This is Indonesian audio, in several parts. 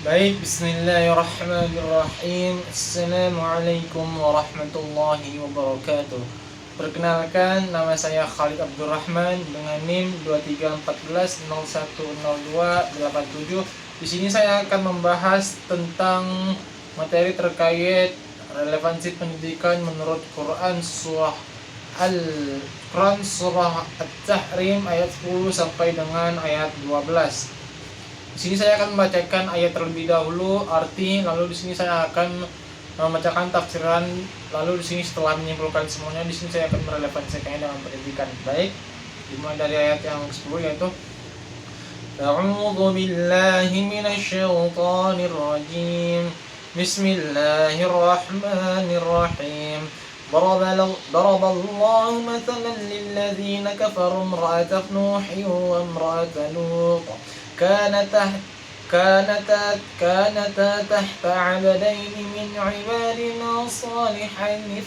Baik, bismillahirrahmanirrahim. Assalamualaikum warahmatullahi wabarakatuh. Perkenalkan, nama saya Khalid Abdurrahman dengan NIM 2314010287. Di sini saya akan membahas tentang materi terkait relevansi pendidikan menurut Quran surah At-Tahrim ayat 10 sampai dengan ayat 12. Di sini saya akan membacakan ayat terlebih dahulu arti, lalu di sini saya akan membacakan tafsiran, lalu di sini setelah menyimpulkan semuanya, di sini saya akan merelevansikannya dengan pendidikan. Baik, dimulai dari ayat yang ke-10 yaitu A'udzu billahi minasyaitonir rajim. Bismillahirrahmanirrahim. ضرب الله مثلا للذين كفروا امرأة نوح وامرأة لوط كانتا تحت عبدين من عبادنا صالحين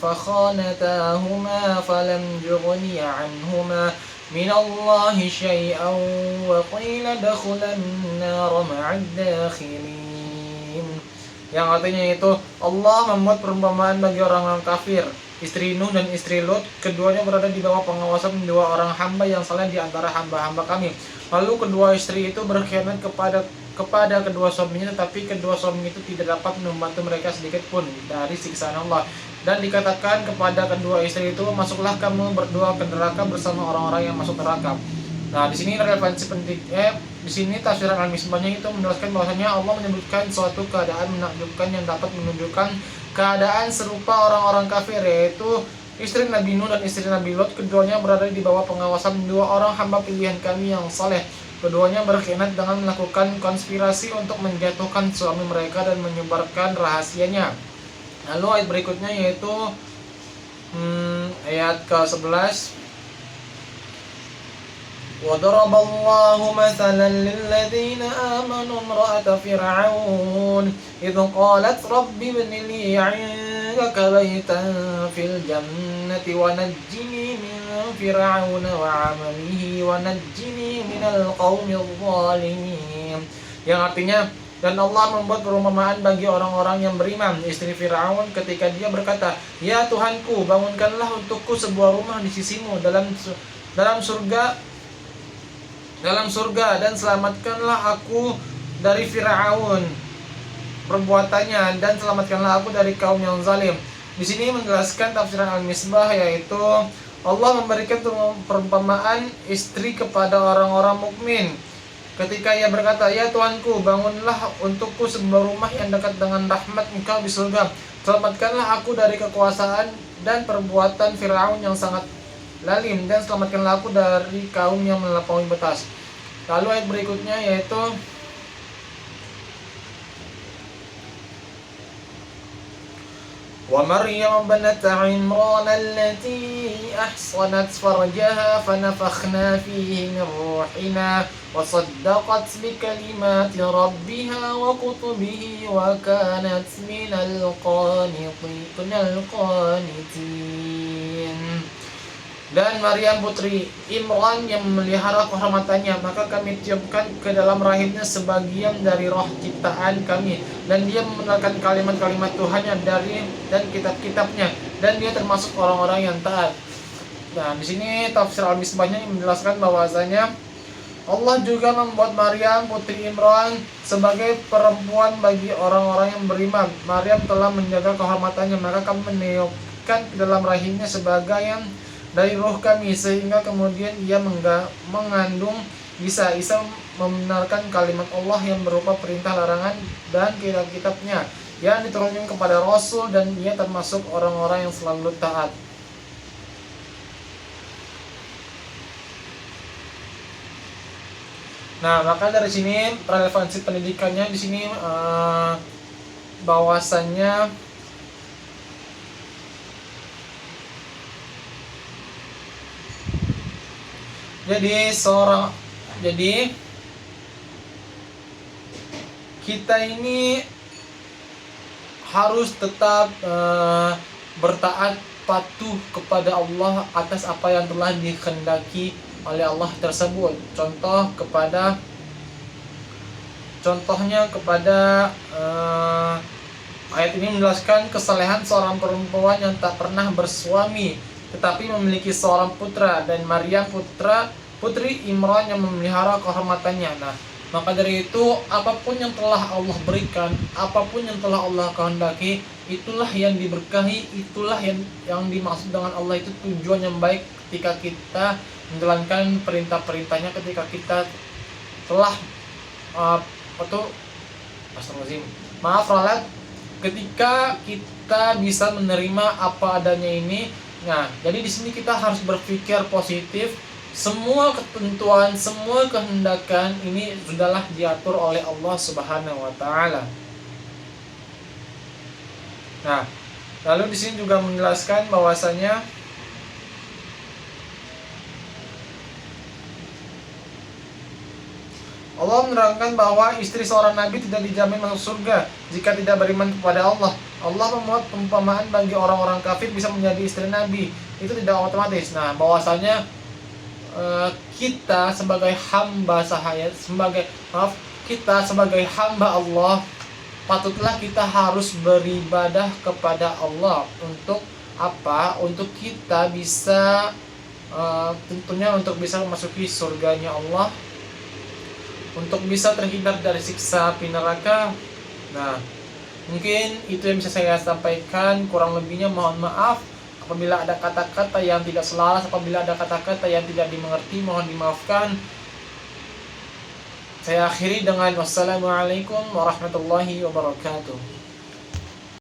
فخانتاهما فلم يغني عنهما من الله شيئا وقيل ادخلا النار مع الداخلين. Yang artinya itu Allah membuat perumpamaan bagi orang kafir, istri Nuh dan istri Lot, keduanya berada di bawah pengawasan dua orang hamba yang saleh di antara hamba-hamba kami. Lalu kedua istri itu berkhianat kepada kedua suaminya, tetapi kedua suami itu tidak dapat membantu mereka sedikit pun dari siksaan Allah. Dan dikatakan kepada kedua istri itu, masuklah kamu berdua ke neraka bersama orang-orang yang masuk neraka. Nah, di sini relevansi di sini tafsiran al-Misbahnya itu menjelaskan bahwasanya Allah menyebutkan suatu keadaan menakjubkan yang dapat menunjukkan keadaan serupa orang-orang kafir, yaitu istri Nabi Nuh dan istri Nabi Lot, keduanya berada di bawah pengawasan dua orang hamba pilihan kami yang saleh. Keduanya berkhianat dengan melakukan konspirasi untuk menjatuhkan suami mereka dan menyebarkan rahasianya. Lalu ayat berikutnya yaitu ayat ke-11. وضرب الله مثلا للذين آمنوا امرأة فرعون إذ قالت رب ابن لي عندك بيتا في الجنة ونجني من فرعون وعمله ونجني من القوم الظالمين. Yang artinya, dan Allah membuat perumpamaan bagi orang-orang yang beriman, istri Fir'aun ketika dia berkata, ya Tuhanku, bangunkanlah untukku sebuah rumah di sisimu dalam surga dan selamatkanlah aku dari Fir'aun perbuatannya dan selamatkanlah aku dari kaum yang zalim. Di sini menjelaskan tafsiran al-Misbah, yaitu Allah memberikan perumpamaan istri kepada orang-orang mukmin ketika ia berkata, ya Tuhanku, bangunlah untukku sebuah rumah yang dekat dengan rahmat Engkau di surga, selamatkanlah aku dari kekuasaan dan perbuatan Fir'aun yang sangat lalim, dan selamatkanlah aku dari kaum yang melampaui batas. Lalu ayat berikutnya yaitu ومريم بنت عمران التي أحصنت فرجها فنفخنا فيه من روحنا وصدقت بكلمات ربها وكتبه وكانت من القانتين. Dan Maryam putri Imran yang memelihara kehormatannya, maka kami tiupkan ke dalam rahimnya sebagian dari roh ciptaan kami, dan dia membenarkan kalimat-kalimat Tuhannya dan kitab-kitabnya, dan dia termasuk orang-orang yang taat. Nah, di sini tafsir al-Misbahnya menjelaskan bahwasanya Allah juga membuat Maryam putri Imran sebagai perempuan bagi orang-orang yang beriman. Maryam telah menjaga kehormatannya, maka kami meniupkan ke dalam rahimnya sebagian dari roh kami, sehingga kemudian ia mengandung Isa membenarkan kalimat Allah yang berupa perintah, larangan, dan kitab-kitabnya yang diturunkan kepada Rasul, dan ia termasuk orang-orang yang selalu taat. Nah, maka dari sini relevansi pendidikannya di sini bahwasannya Jadi kita ini harus tetap bertaat patuh kepada Allah atas apa yang telah dikehendaki oleh Allah tersebut. Contohnya kepada ayat ini menjelaskan kesalehan seorang perempuan yang tak pernah bersuami tetapi memiliki seorang putra, dan Maryam putri Imran yang memelihara kehormatannya. Nah, maka dari itu apapun yang telah Allah berikan, apapun yang telah Allah kehendaki, itulah yang diberkahi, itulah yang dimaksud dengan Allah. Itu tujuan yang baik ketika kita menjalankan perintah-perintahnya, ketika kita telah maaf ralat, ketika kita bisa menerima apa adanya ini. Nah, jadi di sini kita harus berpikir positif. Semua ketentuan, semua kehendakan ini sudahlah diatur oleh Allah Subhanahu wa taala. Nah, lalu di sini juga menjelaskan bahwasanya Allah menerangkan bahwa istri seorang nabi tidak dijamin masuk surga jika tidak beriman kepada Allah. Allah memuat perumpamaan bagi orang-orang kafir bisa menjadi istri nabi. Itu tidak otomatis. Nah, bahwasanya kita sebagai hamba kita sebagai hamba Allah, patutlah kita harus beribadah kepada Allah. Untuk apa? Untuk kita bisa tentunya untuk bisa memasuki surganya Allah, untuk bisa terhindar dari siksa api neraka. Nah, mungkin itu yang bisa saya sampaikan. Kurang lebihnya mohon maaf. Apabila ada kata-kata yang tidak selaras, apabila ada kata-kata yang tidak dimengerti, mohon dimaafkan. Saya akhiri dengan wassalamualaikum warahmatullahi wabarakatuh.